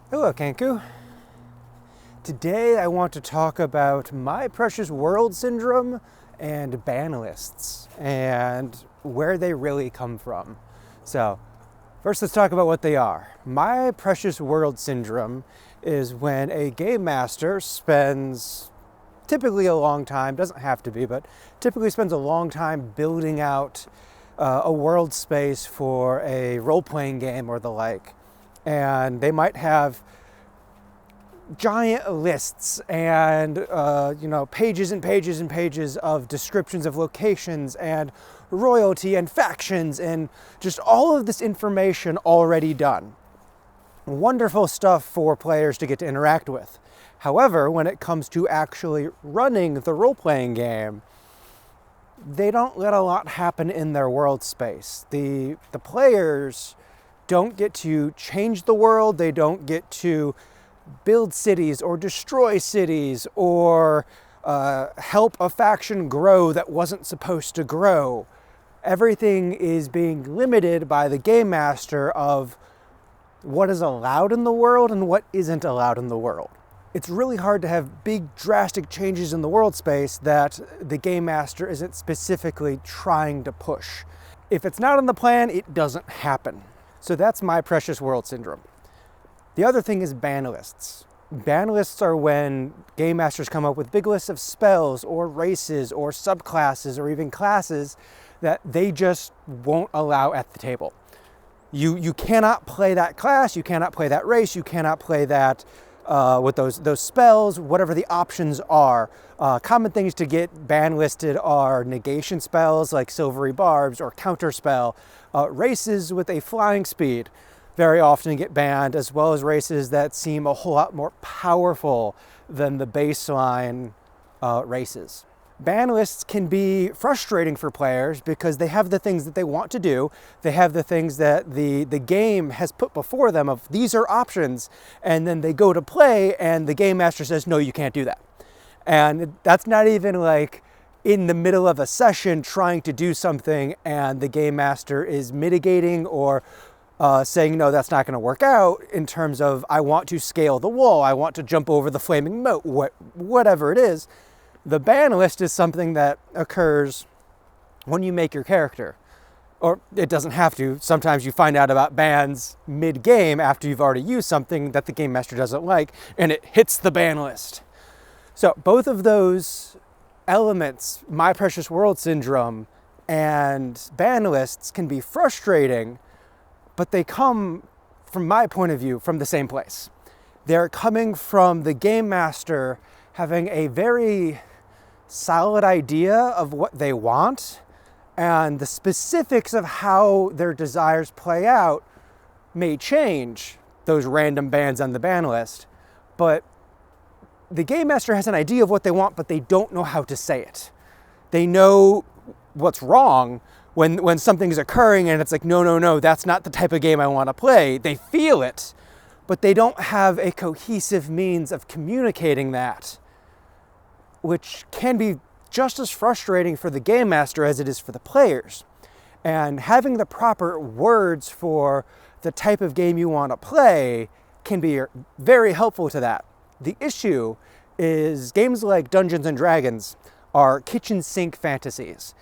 Hello, Kenku. Today I want to talk about my precious world syndrome and ban lists and where they really come from. So, first let's talk about what they are. My precious world syndrome is when a game master spends typically a long time, doesn't have to be, but typically spends a long time building out a world space for a role-playing game or the like. And they might have giant lists and pages and pages and pages of descriptions of locations and royalty and factions and just all of this information already done. Wonderful stuff for players to get to interact with. However, when it comes to actually running the role-playing game, they don't let a lot happen in their world space. The players don't get to change the world, they don't get to build cities or destroy cities or help a faction grow that wasn't supposed to grow. Everything is being limited by the game master of what is allowed in the world and what isn't allowed in the world. It's really hard to have big drastic changes in the world space that the game master isn't specifically trying to push. If it's not in the plan, it doesn't happen. So that's my precious world syndrome. The other thing is ban lists. Ban lists are when game masters come up with big lists of spells or races or subclasses or even classes that they just won't allow at the table. You cannot play that class, you cannot play that race, you cannot play that with those spells, whatever the options are. Common things to get ban listed are negation spells like silvery barbs or counterspell. Races with a flying speed very often get banned, as well as races that seem a whole lot more powerful than the baseline races. Ban lists can be frustrating for players because they have the things that they want to do. They have the things that the game has put before them of these are options, and then they go to play and the game master says, no, you can't do that. And that's not even like in the middle of a session trying to do something and the game master is mitigating or saying, no, that's not going to work out in terms of I want to scale the wall, I want to jump over the flaming moat, whatever it is. The ban list is something that occurs when you make your character. Or it doesn't have to. Sometimes you find out about bans mid-game after you've already used something that the game master doesn't like, and it hits the ban list. So both of those elements, My Precious World Syndrome and ban lists, can be frustrating, but they come, from my point of view, from the same place. They're coming from the game master having a very solid idea of what they want, and the specifics of how their desires play out may change those random bans on the ban list, but the game master has an idea of what they want, but they don't know how to say it. They know what's wrong when something's occurring and it's like, no, that's not the type of game I want to play. They feel it, but they don't have a cohesive means of communicating that, which can be just as frustrating for the game master as it is for the players. And having the proper words for the type of game you want to play can be very helpful to that. The issue is games like Dungeons and Dragons are kitchen sink fantasies.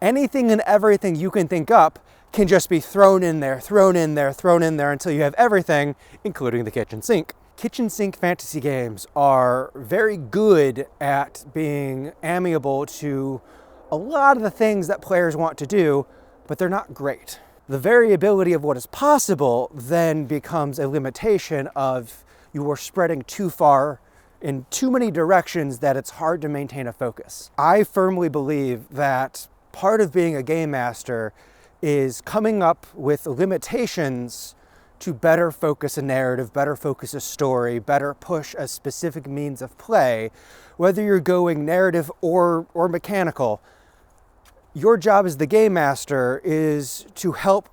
Anything and everything you can think up can just be thrown in there until you have everything, including the kitchen sink. Kitchen sink fantasy games are very good at being amiable to a lot of the things that players want to do, but they're not great. The variability of what is possible then becomes a limitation of you are spreading too far in too many directions that it's hard to maintain a focus. I firmly believe that part of being a game master is coming up with limitations to better focus a narrative, better focus a story, better push a specific means of play. Whether you're going narrative or mechanical, your job as the game master is to help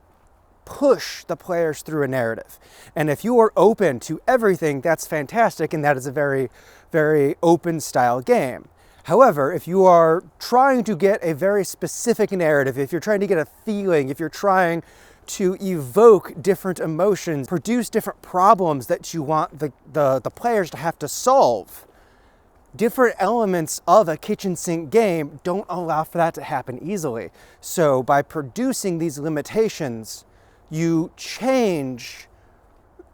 push the players through a narrative. And if you are open to everything, that's fantastic, and that is a very, very open style game. However, if you are trying to get a very specific narrative, if you're trying to get a feeling, if you're trying to evoke different emotions, produce different problems that you want the players to have to solve. Different elements of a kitchen sink game don't allow for that to happen easily. So by producing these limitations, you change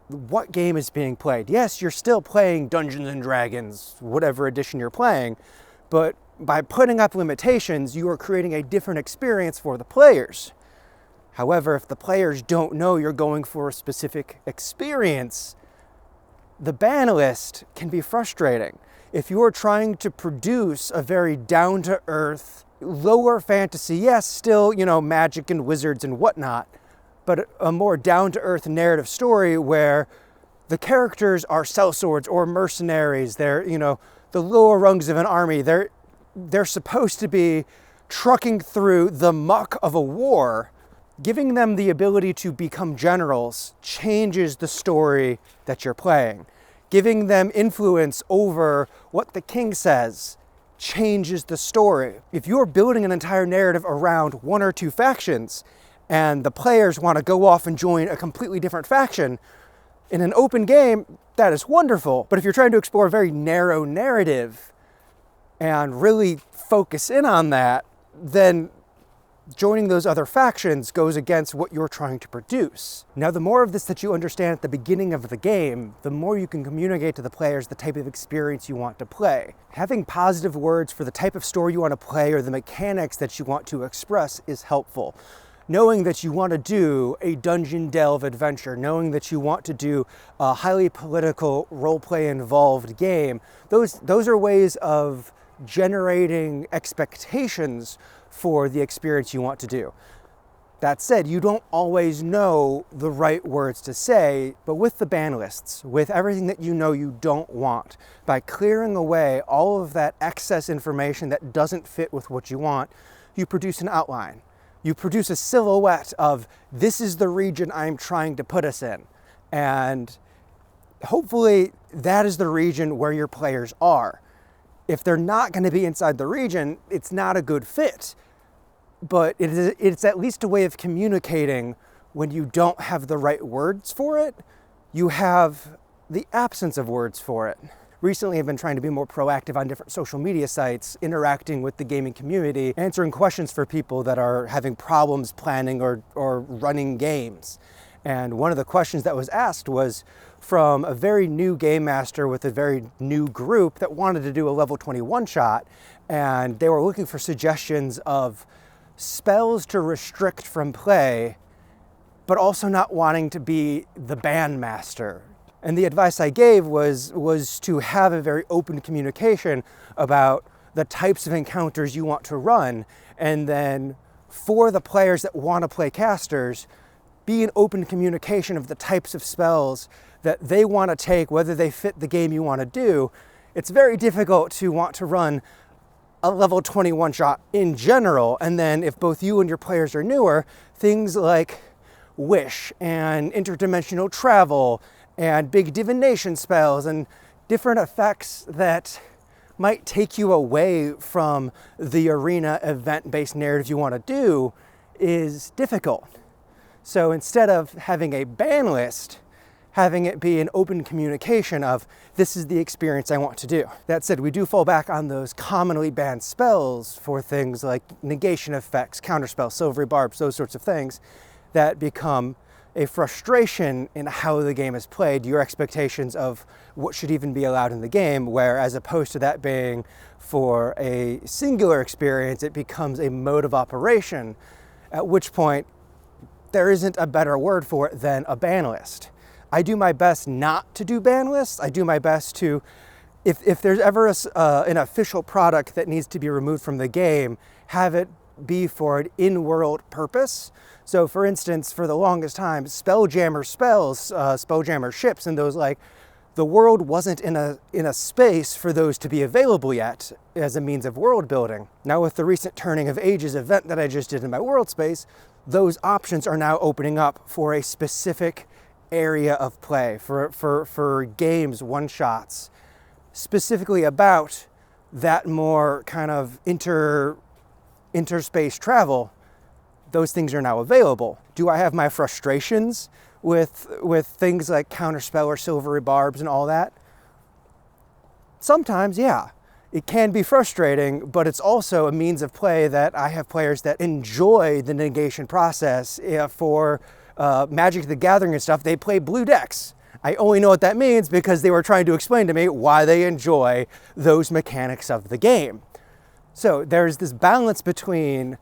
what game is being played. Yes, you're still playing Dungeons and Dragons, whatever edition you're playing, but by putting up limitations, you are creating a different experience for the players. However, if the players don't know you're going for a specific experience, the ban list can be frustrating. If you're trying to produce a very down-to-earth, lower fantasy, yes, still, magic and wizards and whatnot, but a more down-to-earth narrative story where the characters are sellswords or mercenaries, they're, the lower rungs of an army, they're supposed to be trucking through the muck of a war. Giving them the ability to become generals changes the story that you're playing. Giving them influence over what the king says changes the story. If you're building an entire narrative around one or two factions and the players want to go off and join a completely different faction, in an open game, that is wonderful. But if you're trying to explore a very narrow narrative and really focus in on that, then joining those other factions goes against what you're trying to produce. Now, the more of this that you understand at the beginning of the game, the more you can communicate to the players the type of experience you want to play. Having positive words for the type of story you want to play or the mechanics that you want to express is helpful. Knowing that you want to do a dungeon delve adventure, knowing that you want to do a highly political roleplay involved game, those are ways of generating expectations for the experience you want to do. That said, you don't always know the right words to say, but with the ban lists, with everything that you know you don't want, by clearing away all of that excess information that doesn't fit with what you want, you produce an outline. You produce a silhouette of, this is the region I'm trying to put us in. And hopefully that is the region where your players are. If they're not going to be inside the region, it's not a good fit. But it's at least a way of communicating when you don't have the right words for it. You have the absence of words for it. Recently, I've been trying to be more proactive on different social media sites, interacting with the gaming community, answering questions for people that are having problems planning or running games. And one of the questions that was asked was from a very new game master with a very new group that wanted to do a level 20 one-shot, and they were looking for suggestions of spells to restrict from play, but also not wanting to be the ban master. And the advice I gave was to have a very open communication about the types of encounters you want to run, and then for the players that want to play casters, be an open communication of the types of spells that they want to take, whether they fit the game you want to do. It's very difficult to want to run a level 20 one-shot in general, and then if both you and your players are newer, things like wish and interdimensional travel and big divination spells and different effects that might take you away from the arena event-based narrative you want to do is difficult. So instead of having a ban list, having it be an open communication of, this is the experience I want to do. That said, we do fall back on those commonly banned spells for things like negation effects, counterspells, silvery barbs, those sorts of things that become a frustration in how the game is played, your expectations of what should even be allowed in the game, where as opposed to that being for a singular experience, it becomes a mode of operation, at which point there isn't a better word for it than a ban list. I do my best not to do ban lists. I do my best to, if there's ever an official product that needs to be removed from the game, have it be for an in-world purpose. So for instance, for the longest time, Spelljammer spells, Spelljammer ships, and those, like, the world wasn't in a space for those to be available yet as a means of world building. Now with the recent Turning of Ages event that I just did in my world space, those options are now opening up for a specific area of play, for games, one-shots, specifically about that more kind of interspace travel. those things are now available. Do I have my frustrations with things like Counterspell or Silvery Barbs and all that? Sometimes, yeah. It can be frustrating, but it's also a means of play that I have players that enjoy the negation process. For Magic the Gathering and stuff, they play blue decks. I only know what that means because they were trying to explain to me why they enjoy those mechanics of the game. So there's this balance between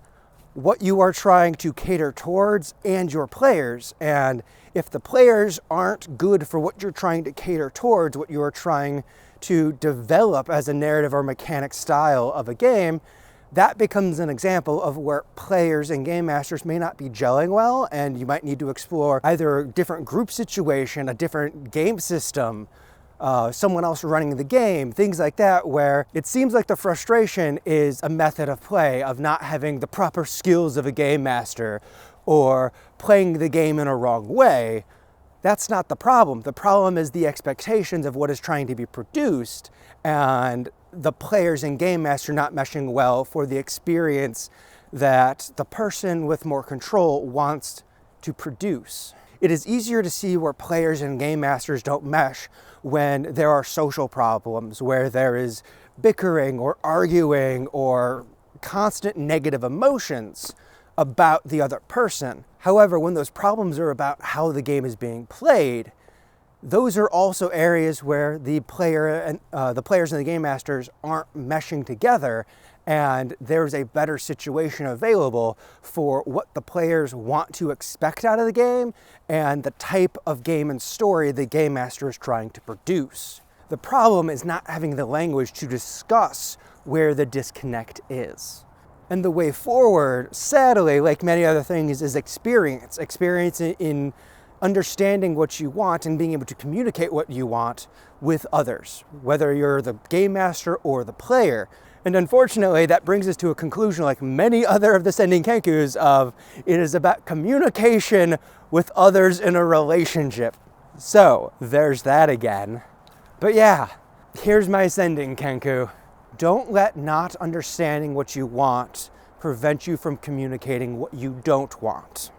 what you are trying to cater towards and your players. And if the players aren't good for what you're trying to cater towards, what you are trying to develop as a narrative or mechanic style of a game, that becomes an example of where players and game masters may not be gelling well, and you might need to explore either a different group situation, a different game system, someone else running the game, things like that, where it seems like the frustration is a method of play of not having the proper skills of a game master or playing the game in a wrong way. That's not the problem. The problem is the expectations of what is trying to be produced and the players and game master not meshing well for the experience that the person with more control wants to produce. It is easier to see where players and game masters don't mesh when there are social problems, where there is bickering or arguing or constant negative emotions about the other person. However, when those problems are about how the game is being played, those are also areas where the players and the game masters aren't meshing together, and there's a better situation available for what the players want to expect out of the game and the type of game and story the game master is trying to produce. The problem is not having the language to discuss where the disconnect is. And the way forward, sadly, like many other things, is experience. Experience in understanding what you want and being able to communicate what you want with others, whether you're the game master or the player. And unfortunately, that brings us to a conclusion like many other of the SendingKenkus of it is about communication with others in a relationship. So there's that again. But yeah, here's my SendingKenku. Don't let not understanding what you want prevent you from communicating what you don't want.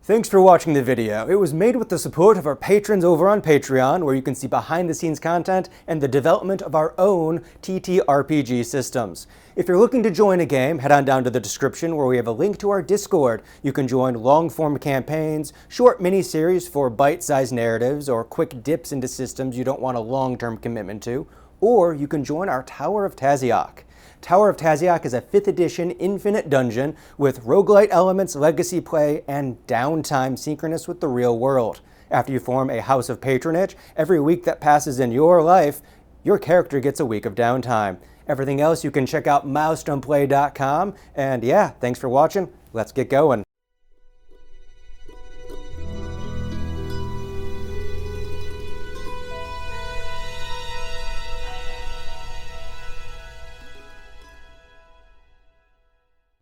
Thanks for watching the video. It was made with the support of our patrons over on Patreon, where you can see behind-the-scenes content and the development of our own TTRPG systems. If you're looking to join a game, head on down to the description where we have a link to our Discord. You can join long-form campaigns, short mini-series for bite-sized narratives, or quick dips into systems you don't want a long-term commitment to, or you can join our Tower of Taziok. Tower of Taziok is a 5th edition infinite dungeon with roguelite elements, legacy play, and downtime synchronous with the real world. After you form a house of patronage, every week that passes in your life, your character gets a week of downtime. Everything else you can check out milestoneplay.com, and yeah, thanks for watching. Let's get going.